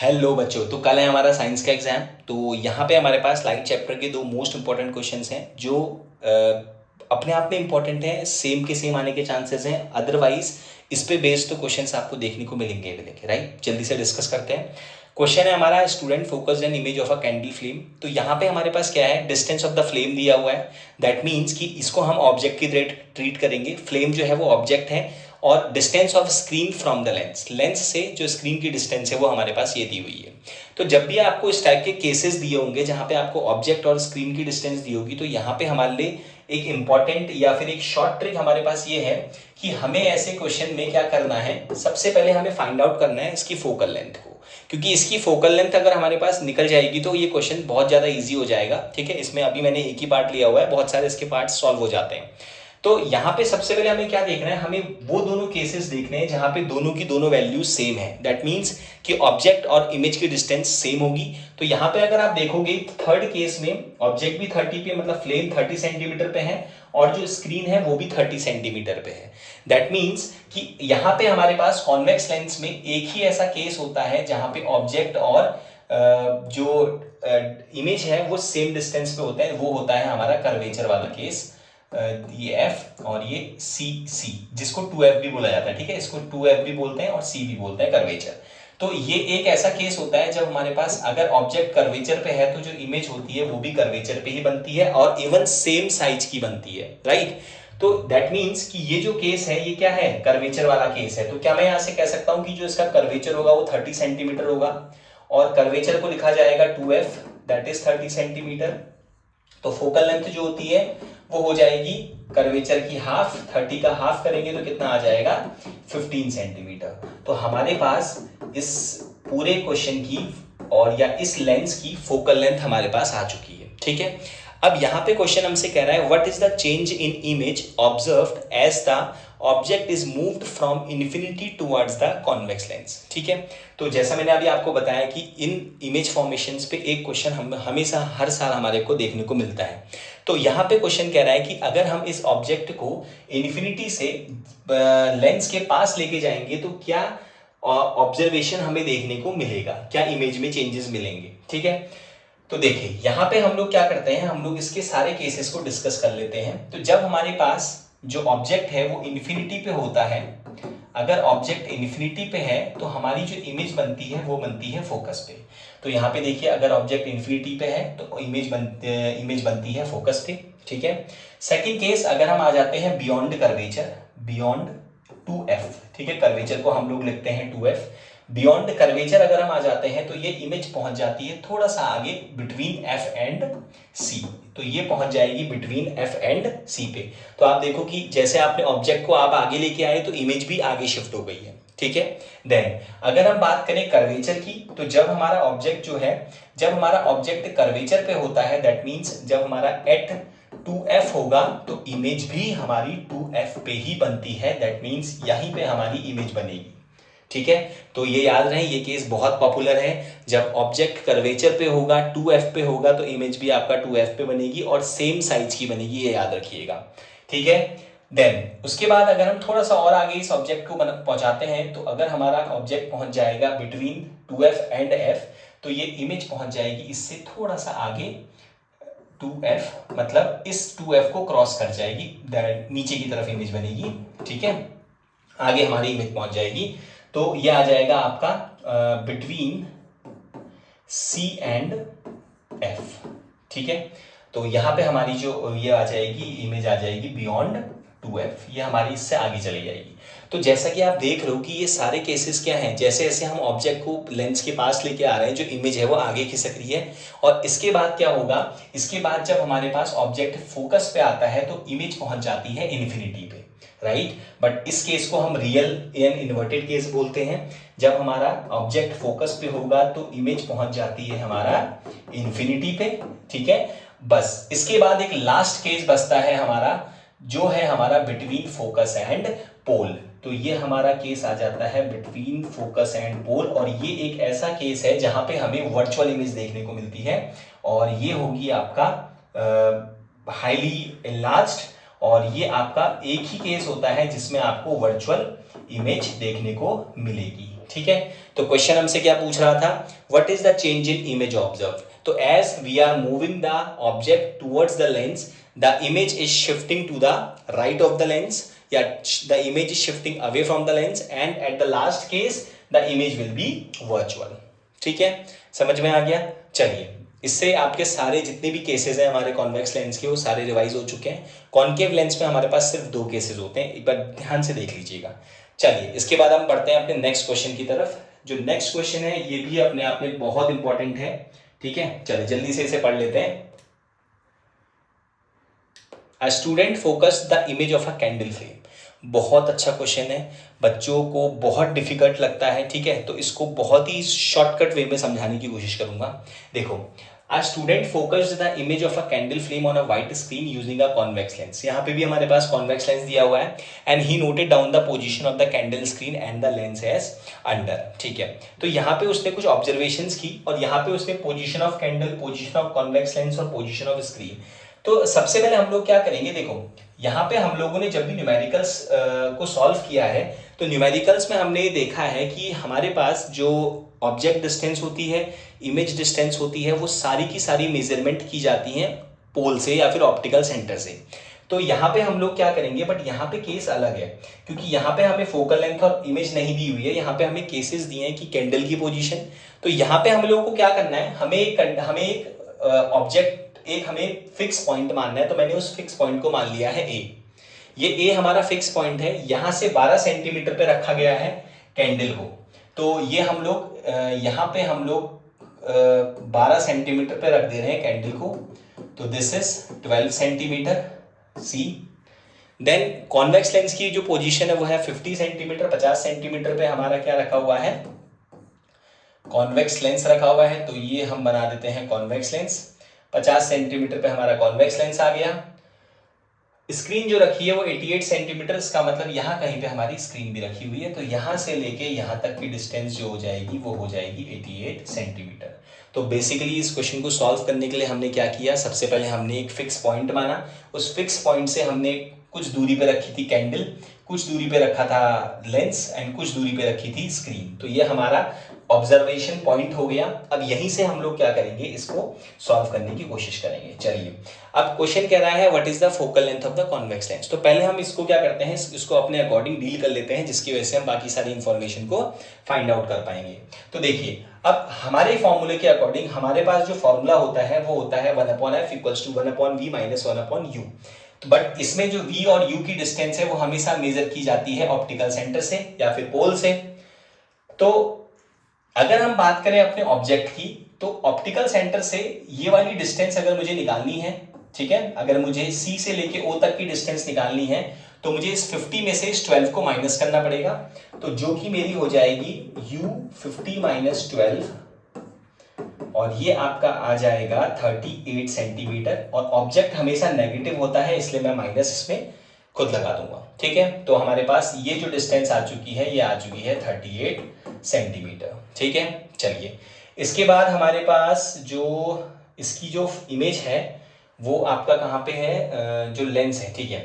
Hello बच्चों, तो कल है हमारा साइंस का एग्जाम। तो यहाँ पे हमारे पास लाइट चैप्टर के दो मोस्ट इंपॉर्टेंट क्वेश्चंस हैं जो अपने आप में इंपॉर्टेंट हैं, सेम के सेम आने के चांसेस हैं। अदरवाइज इस पे बेस्ड तो क्वेश्चंस आपको देखने को मिलेंगे, राइट। जल्दी से डिस्कस करते हैं। क्वेश्चन है हमारा, student focused an image of a candle flame. तो यहाँ पे हमारे पास क्या है, डिस्टेंस ऑफ द फ्लेम दिया हुआ है। दैट मीन्स कि इसको हम ऑब्जेक्ट की ट्रीट करेंगे। फ्लेम जो है वो ऑब्जेक्ट है और distance of screen from the lens, lens से जो स्क्रीन की डिस्टेंस है वो हमारे पास ये दी हुई है। तो जब भी आपको इस टाइप के केसेस दिए होंगे जहाँ पे आपको ऑब्जेक्ट और स्क्रीन की डिस्टेंस दी होगी, तो यहाँ पे हमारे लिए एक इंपॉर्टेंट या फिर एक शॉर्ट ट्रिक हमारे पास ये है कि हमें ऐसे क्वेश्चन में क्या करना है। सबसे पहले हमें फाइंड आउट करना है इसकी फोकल लेंथ को, क्योंकि इसकी फोकल लेंथ अगर हमारे पास निकल जाएगी तो ये क्वेश्चन बहुत ज़्यादा ईजी हो जाएगा। ठीक है, इसमें अभी मैंने एक ही पार्ट लिया हुआ है, बहुत सारे इसके पार्ट सॉल्व हो जाते हैं। तो यहाँ पे सबसे पहले हमें क्या देखना है, हमें वो दोनों केसेस देखने हैं जहाँ पे दोनों की दोनों वैल्यूज सेम है। दैट मीन्स कि ऑब्जेक्ट और इमेज की डिस्टेंस सेम होगी। तो यहाँ पे अगर आप देखोगे थर्ड केस में ऑब्जेक्ट भी 30 पे, मतलब फ्लेम 30 सेंटीमीटर पे है और जो स्क्रीन है वो भी 30 सेंटीमीटर पे है। दैट मीन्स कि यहाँ पे हमारे पास कॉन्वेक्स लेंस में एक ही ऐसा केस होता है जहाँ पे ऑब्जेक्ट और जो इमेज है वो सेम डिस्टेंस पे होता है। वो होता है हमारा कर्वेचर वाला केस। ये F और ये C, जिसको 2F भी बोला जाता है। ठीक है, इसको 2F भी बोलते हैं और C भी बोलते हैं, कर्वेचर। तो ये एक ऐसा केस होता है जब हमारे पास अगर ऑब्जेक्ट कर्वेचर पे है तो जो इमेज होती है वो भी कर्वेचर पे ही बनती है और इवन सेम साइज की बनती है, राइट। तो दैट मीन्स कि ये जो केस है ये क्या है, कर्वेचर वाला केस है। तो क्या मैं यहाँ से कह सकता हूँ कि जो इसका कर्वेचर होगा वो 30 सेंटीमीटर होगा और कर्वेचर को लिखा जाएगा 2F, दैट इज 30 सेंटीमीटर। तो फोकल लेंथ जो होती है वो हो जाएगी कर्वेचर की हाफ, 30 का हाफ करेंगे तो कितना आ जाएगा, 15 सेंटीमीटर। तो हमारे पास इस पूरे क्वेश्चन की और या इस लेंस की फोकल लेंथ हमारे पास आ चुकी है। ठीक है, अब यहाँ पे क्वेश्चन हमसे कह रहा है what is the change in image observed as the object is moved from infinity towards the convex lens. ठीक है, तो जैसा मैंने अभी आपको बताया कि इन इमेज फॉर्मेशंस पे एक क्वेश्चन हम हमेशा हर साल हमारे को देखने को मिलता है। तो यहाँ पे क्वेश्चन कह रहा है कि अगर हम इस ऑब्जेक्ट को इन्फिनिटी से लेंस के पास लेके जाएंगे तो क्या ऑब्जर्वेशन हमें देखने को मिलेगा, क्या इमेज में चेंजेस मिलेंगे। ठीक है, तो देखिए यहाँ पे हम लोग क्या करते हैं, हम लोग इसके सारे केसेस को डिस्कस कर लेते हैं। तो जब हमारे पास जो ऑब्जेक्ट है वो इन्फिनिटी पे होता है, अगर ऑब्जेक्ट इन्फिनिटी पे है तो हमारी जो इमेज बनती है वो बनती है फोकस पे। तो यहाँ पे देखिए अगर ऑब्जेक्ट इन्फिनिटी पे है तो इमेज बनती है फोकस पे। ठीक है, सेकंड केस अगर हम आ जाते हैं बियॉन्ड कर्वेचर, बियॉन्ड 2F। ठीक है, कर्वेचर को हम लोग लिखते हैं 2F। बियॉन्ड कर्वेचर अगर हम आ जाते हैं तो ये इमेज पहुंच जाती है थोड़ा सा आगे बिटवीन F एंड C। तो ये पहुंच जाएगी बिटवीन F एंड C पे। तो आप देखो कि जैसे आपने ऑब्जेक्ट को आप आगे लेके आए तो इमेज भी आगे शिफ्ट हो गई है। ठीक है, देन अगर हम बात करें कर्वेचर की, तो जब हमारा ऑब्जेक्ट जो है, जब हमारा ऑब्जेक्ट कर्वेचर पे होता है, दैट मीन्स जब हमारा एट 2F होगा तो इमेज भी हमारी 2F पे ही बनती है। दैट मीन्स यहीं पे हमारी इमेज बनेगी। ठीक है, तो ये याद रहे, ये केस बहुत पॉपुलर है। जब ऑब्जेक्ट कर्वेचर पे होगा, 2F पे होगा तो इमेज भी आपका 2F पे बनेगी और सेम साइज की बनेगी, ये याद रखिएगा। ठीक है, देन उसके बाद अगर हम थोड़ा सा और आगे इस ऑब्जेक्ट को पहुंचाते हैं, तो अगर हमारा ऑब्जेक्ट पहुंच जाएगा बिटवीन 2F एंड F तो ये इमेज पहुंच जाएगी इससे थोड़ा सा आगे 2F, मतलब इस 2F को क्रॉस कर जाएगी, नीचे की तरफ इमेज बनेगी। ठीक है, आगे हमारी इमेज पहुंच जाएगी तो ये आ जाएगा आपका बिटवीन C एंड F। ठीक है, तो यहाँ पे हमारी जो ये आ जाएगी इमेज आ जाएगी बियॉन्ड 2F, ये हमारी इससे आगे चली जाएगी। तो जैसा कि आप देख रहे हो कि ये सारे केसेस क्या हैं, जैसे जैसे हम ऑब्जेक्ट को लेंस के पास लेके आ रहे हैं जो इमेज है वो आगे खिसक रही है। और इसके बाद क्या होगा, इसके बाद जब हमारे पास ऑब्जेक्ट फोकस पे आता है तो इमेज पहुंच जाती है इन्फिनिटी पे, राइट। बट इस केस को हम रियल एंड इन्वर्टेड केस बोलते हैं। जब हमारा ऑब्जेक्ट फोकस पे होगा तो इमेज पहुंच जाती है हमारा इन्फिनिटी पे। ठीक है, बस इसके बाद एक लास्ट केस बचता है हमारा, जो है हमारा बिटवीन फोकस एंड पोल। तो ये हमारा केस आ जाता है बिटवीन फोकस एंड पोल, और ये एक ऐसा केस है जहां पे हमें वर्चुअल इमेज देखने को मिलती है और ये होगी आपका हाईली एनलार्ज्ड, और ये आपका एक ही केस होता है जिसमें आपको वर्चुअल इमेज देखने को मिलेगी। ठीक है। तो क्वेश्चन हमसे क्या पूछ रहा था, what is the change in image observe. तो as we are moving the object towards the lens, the image is shifting to the right of the lens, या the image is shifting away from the lens, and at the last case the image will be virtual. ठीक है, समझ में आ गया। चलिए, इससे आपके सारे जितने भी केसेस हैं हमारे कॉन्वेक्स लेंस के, वो सारे रिवाइज हो चुके हैं। कॉन्केव लेंस में हमारे पास सिर्फ 2 केसेस होते हैं, एक बार ध्यान से देख लीजिएगा। चलिए, इसके बाद हम बढ़ते हैं अपने नेक्स्ट क्वेश्चन की तरफ। जो नेक्स्ट क्वेश्चन है ये भी अपने आप में बहुत इंपॉर्टेंट है। ठीक है, चलिए जल्दी से इसे पढ़ लेते हैं। A student focus the image of a candle flame. बहुत अच्छा क्वेश्चन है, बच्चों को बहुत डिफिकल्ट लगता है। ठीक है, तो इसको बहुत ही शॉर्टकट वे में समझाने की कोशिश करूंगा। देखो, a student focused the image of a candle flame on a white screen using a convex lens. यहाँ पे भी हमारे पास कॉन्वेक्स लेंस दिया हुआ है, and he noted down the position of the candle screen and the lens as under. ठीक है, तो यहाँ पे उसने कुछ ऑब्जर्वेशंस की, और यहाँ पे उसने position of candle, position of convex lens और पोजीशन ऑफ स्क्रीन। तो सबसे पहले हम लोग क्या करेंगे, देखो यहाँ पे हम लोगों ने जब भी न्यूमेरिकल्स को सॉल्व किया है, तो न्यूमेरिकल्स में हमने देखा है कि हमारे पास जो ऑब्जेक्ट डिस्टेंस होती है, इमेज डिस्टेंस होती है, वो सारी की सारी मेजरमेंट की जाती हैं पोल से या फिर ऑप्टिकल सेंटर से। तो यहाँ पे हम लोग क्या करेंगे, बट यहाँ पे केस अलग है, क्योंकि यहाँ पे हमें फोकल लेंथ और इमेज नहीं दी हुई है। यहाँ पे हमें केसेस दिए हैं कि कैंडल की पोजीशन। तो यहाँ पे हम लोगों को क्या करना है, हमें एक ऑब्जेक्ट, एक हमें फिक्स पॉइंट मानना है। तो मैंने उस फिक्स पॉइंट को मान लिया है ए। ये ए हमारा फिक्स पॉइंट है, यहां से 12 सेंटीमीटर पे रखा गया है कैंडल को। तो ये हम लोग यहाँ पे हम लोग 12 सेंटीमीटर पे रख दे रहे हैं कैंडल को। तो this is 12 centimetre C. Then convex lens की जो पोजीशन है वो है 50 सेंटीमीटर, 50 सेंटीमीटर पे हमारा क्या रखा हुआ है, कॉन्वेक्स लेंस रखा हुआ है। तो ये हम बना देते हैं कॉन्वेक्स लेंस। 50 सेंटीमीटर पे हमारा कॉन्वेक्स लेंस आ गया। स्क्रीन जो रखी है वो 88 सेंटीमीटर, इसका मतलब यहाँ कहीं पे हमारी स्क्रीन भी रखी हुई है। तो यहाँ से लेके यहाँ तक की डिस्टेंस जो हो जाएगी वो हो जाएगी 88 सेंटीमीटर। तो बेसिकली इस क्वेश्चन को सॉल्व करने के लिए हमने क्या किया, सबसे पहले हमने एक फिक्स पॉइंट माना। उस फिक्स पॉइंट से हमने कुछ दूरी पे रखी थी कैंडल, कुछ दूरी पे रखा था लेंस, एंड कुछ दूरी पे रखी थी स्क्रीन। तो ये हमारा ऑब्जर्वेशन पॉइंट हो गया। अब यहीं से हम लोग क्या करेंगे, इसको सॉल्व करने की कोशिश करेंगे। चलिए, अब क्वेश्चन कह रहा है what is the focal length of the convex lens. तो पहले हम इसको क्या करते हैं, इसको अपने अकॉर्डिंग डील कर लेते हैं, जिसकी वजह से हम बाकी सारी इंफॉर्मेशन को फाइंड आउट कर पाएंगे। तो देखिए, अब हमारे फॉर्मूले के अकॉर्डिंग हमारे पास जो फॉर्मूला होता है वो होता है 1/f equals to 1/v minus 1/u। But इसमें जो v और u की डिस्टेंस है वो हमेशा मेजर की जाती है ऑप्टिकल सेंटर से या फिर पोल से। तो अगर हम बात करें अपने ऑब्जेक्ट की, तो ऑप्टिकल सेंटर से ये वाली डिस्टेंस अगर मुझे निकालनी है, ठीक है, अगर मुझे C से लेके O तक की डिस्टेंस निकालनी है, तो मुझे इस 50 में से इस 12 को माइनस करना पड़ेगा। तो जो कि मेरी हो जाएगी U 50 माइनस 12, और ये आपका आ जाएगा 38 सेंटीमीटर। और ऑब्जेक्ट हमेशा नेगेटिव होता है, इसलिए मैं माइनस इसमें खुद लगा दूंगा। ठीक है, तो हमारे पास ये जो डिस्टेंस आ चुकी है, ये आ चुकी है 38 सेंटीमीटर। ठीक है, चलिए, इसके बाद हमारे पास जो इसकी जो इमेज है वो आपका कहाँ पे है, जो लेंस है। ठीक है,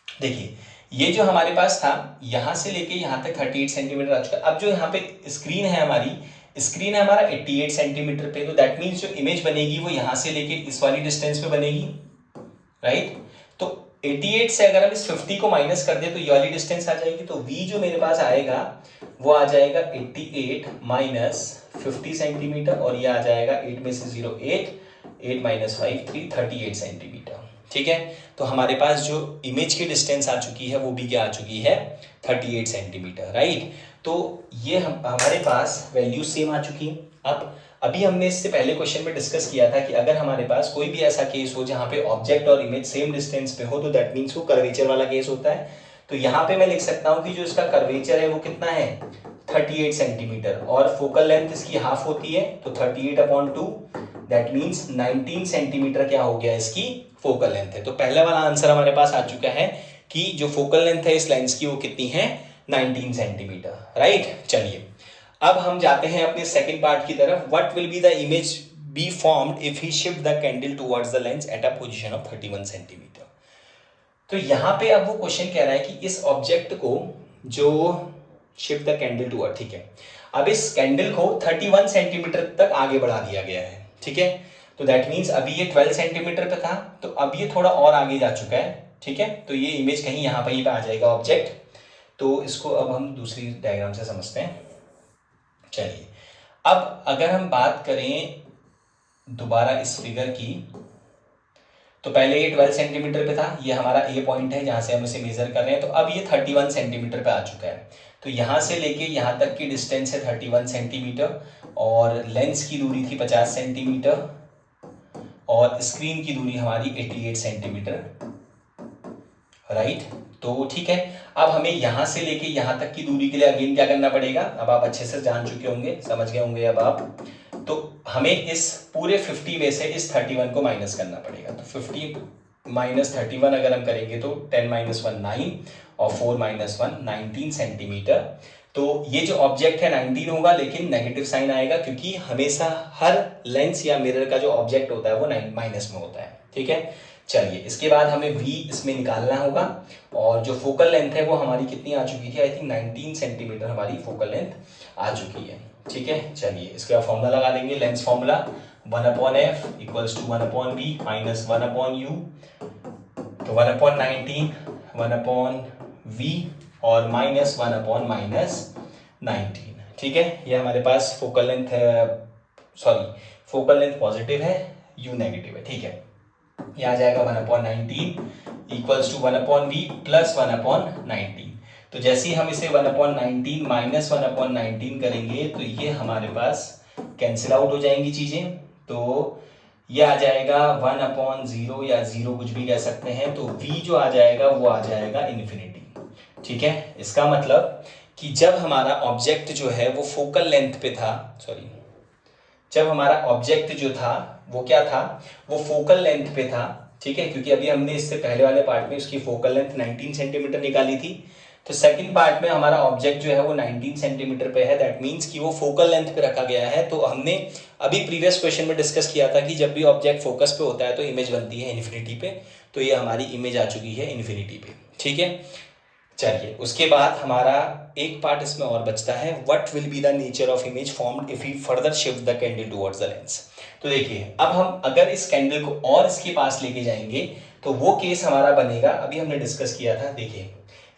देखिए, ये जो हमारे पास था यहाँ से लेके यहाँ तक 38 सेंटीमीटर आ चुका। अब जो यहाँ पे स्क्रीन है हमारी, स्क्रीन है हमारा 88 सेंटीमीटर पे। तो दैट मीन्स जो इमेज बनेगी वो यहाँ से लेके इस वाली डिस्टेंस पे बनेगी, राइट। तो 88 से अगर हम इस 50 को माइनस कर दे तो ये वाली डिस्टेंस आ जाएगी। तो v जो मेरे पास आएगा वो आ जाएगा 88 माइनस 50 सेंटीमीटर, और ये आ जाएगा 8 में से 0 8 माइनस 5 3 38 सेंटीमीटर। ठीक है, तो हमारे पास जो इमेज की डिस्टेंस आ चुकी है वो भी क्या आ चुकी है, 38 सेंटीमीटर, राइट। तो ये हमारे पास वैल्यू सेम आ चुकी है। अब अभी हमने इससे पहले क्वेश्चन में डिस्कस किया था कि अगर हमारे पास कोई भी ऐसा केस हो जहाँ पे ऑब्जेक्ट और इमेज सेम डिस्टेंस पे हो, तो दैट मीन्स वो कर्वेचर वाला केस होता है। तो यहाँ पे मैं लिख सकता हूँ कि जो इसका कर्वेचर है वो कितना है, 38 सेंटीमीटर, और फोकल लेंथ इसकी हाफ होती है, तो 38/2, दैट मीन्स 19 सेंटीमीटर क्या हो गया, इसकी फोकल लेंथ है। तो पहले वाला आंसर हमारे पास आ चुका है कि जो फोकल लेंथ है इस लेंस की वो कितनी है, 19 सेंटीमीटर, राइट। चलिए, अब हम जाते हैं अपने सेकंड पार्ट की तरफ। What will be the image be formed if he shift the candle towards the lens at a position of 31 centimetre. तो यहाँ पे अब वो क्वेश्चन कह रहा है कि इस ऑब्जेक्ट को जो shift the candle to earth, ठीक है। अब इस कैंडल को 31 सेंटीमीटर तक आगे बढ़ा दिया गया है, ठीक है। तो दैट मीन्स अभी ये 12 सेंटीमीटर पे था, तो अब ये थोड़ा और आगे जा चुका है, ठीक है। तो ये इमेज कहीं यहाँ पे आ जाएगा ऑब्जेक्ट। तो इसको अब हम दूसरी डायग्राम से समझते हैं। चलिए, अब अगर हम बात करें दोबारा इस फिगर की, तो पहले ये 12 सेंटीमीटर पे था, ये हमारा ए पॉइंट है जहाँ से हम इसे मेजर कर रहे हैं। तो अब ये 31 सेंटीमीटर पे आ चुका है। तो यहाँ से लेके यहाँ तक की डिस्टेंस है 31 सेंटीमीटर, और लेंस की दूरी थी 50 सेंटीमीटर, और स्क्रीन की दूरी हमारी 88 सेंटीमीटर, राइट। तो ठीक है, अब हमें यहाँ से लेके यहाँ तक की दूरी के लिए अगेन क्या करना पड़ेगा, अब आप अच्छे से जान चुके होंगे, समझ गए होंगे अब आप। तो हमें इस पूरे 50 में से इस 31 को माइनस करना पड़ेगा। तो 50 माइनस 31 अगर हम करेंगे तो 10 माइनस 1 9, और 4 माइनस 1 19 सेंटीमीटर। तो ये जो ऑब्जेक्ट है 19 होगा, लेकिन नेगेटिव साइन आएगा, क्योंकि हमेशा हर लेंस या मिरर का जो ऑब्जेक्ट होता है वो माइनस में होता है, ठीक है। चलिए, इसके बाद हमें v इसमें निकालना होगा, और जो फोकल लेंथ है वो हमारी कितनी आ चुकी थी, आई थिंक 19 सेंटीमीटर हमारी फोकल लेंथ आ चुकी है, ठीक है। चलिए, इसके बाद फॉर्मूला लगा देंगे, lens formula 1/f equals to 1/v minus 1/u। तो 1/19 1/v और माइनस 1/-19, ठीक है। ये हमारे पास फोकल लेंथ है, सॉरी फोकल लेंथ पॉजिटिव है, u नेगेटिव है, ठीक है। ये आ जाएगा 1/19 इक्वल्स टू 1/v प्लस 1/19। तो जैसे ही हम इसे 1/19 माइनस 1/19 करेंगे तो ये हमारे पास कैंसिल आउट हो जाएंगी चीज़ें। तो ये आ जाएगा 1/0 या 0 कुछ भी कह सकते हैं। तो v जो आ जाएगा वो आ जाएगा इन्फिनिटी, ठीक है। इसका मतलब कि जब हमारा ऑब्जेक्ट जो है वो फोकल लेंथ पे था, सॉरी जब हमारा ऑब्जेक्ट जो था वो क्या था, वो फोकल लेंथ पे था, ठीक है। क्योंकि अभी हमने इससे पहले वाले पार्ट में उसकी फोकल लेंथ 19 सेंटीमीटर निकाली थी। तो सेकंड पार्ट में हमारा ऑब्जेक्ट जो है वो 19 सेंटीमीटर पे है, दैट मीन्स कि वो फोकल लेंथ पे रखा गया है। तो हमने अभी प्रीवियस क्वेश्चन में डिस्कस किया था कि जब भी ऑब्जेक्ट फोकस पे होता है तो इमेज बनती है इन्फिनिटी पे। तो ये हमारी इमेज आ चुकी है इन्फिनिटी पे, ठीक है। चलिए, उसके बाद हमारा एक पार्ट इसमें और बचता है, what will be the nature of image formed if we further shift the candle towards the lens. तो देखिए, अब हम अगर इस कैंडल को और इसके पास लेके जाएंगे तो वो केस हमारा बनेगा, अभी हमने डिस्कस किया था, देखिए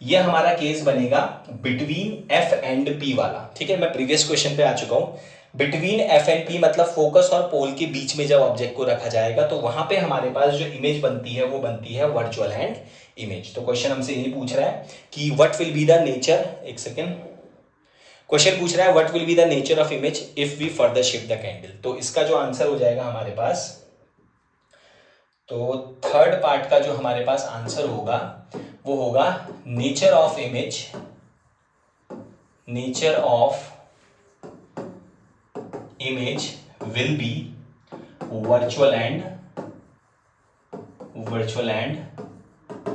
ये हमारा केस बनेगा बिटवीन एफ एंड पी वाला, ठीक है। मैं प्रीवियस क्वेश्चन पे आ चुका हूँ। बिटवीन एफ एंड पी मतलब फोकस और पोल के बीच में जब ऑब्जेक्ट को रखा जाएगा तो वहां पे हमारे पास जो इमेज बनती है वो बनती है वर्चुअल हैंड इमेज। तो क्वेश्चन हमसे यही पूछ रहा है कि what will be the nature, एक सेकेंड, क्वेश्चन पूछ रहा है what will be the nature of image if we further shift the candle. तो इसका जो आंसर हो जाएगा हमारे पास, तो थर्ड पार्ट का जो हमारे पास आंसर होगा वो होगा nature of image, nature of image will be virtual and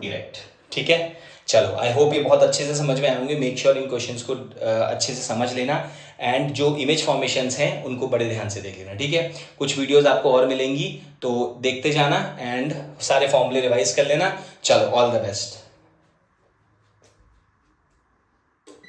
erect, ठीक है। चलो, आई होप ये बहुत अच्छे से समझ में आए होंगे। मेक श्योर इन क्वेश्चंस को अच्छे से समझ लेना, एंड जो इमेज फॉर्मेशंस हैं उनको बड़े ध्यान से देख लेना, ठीक है। कुछ वीडियोस आपको और मिलेंगी तो देखते जाना, एंड सारे फॉर्मूले रिवाइज कर लेना। चलो, ऑल द बेस्ट।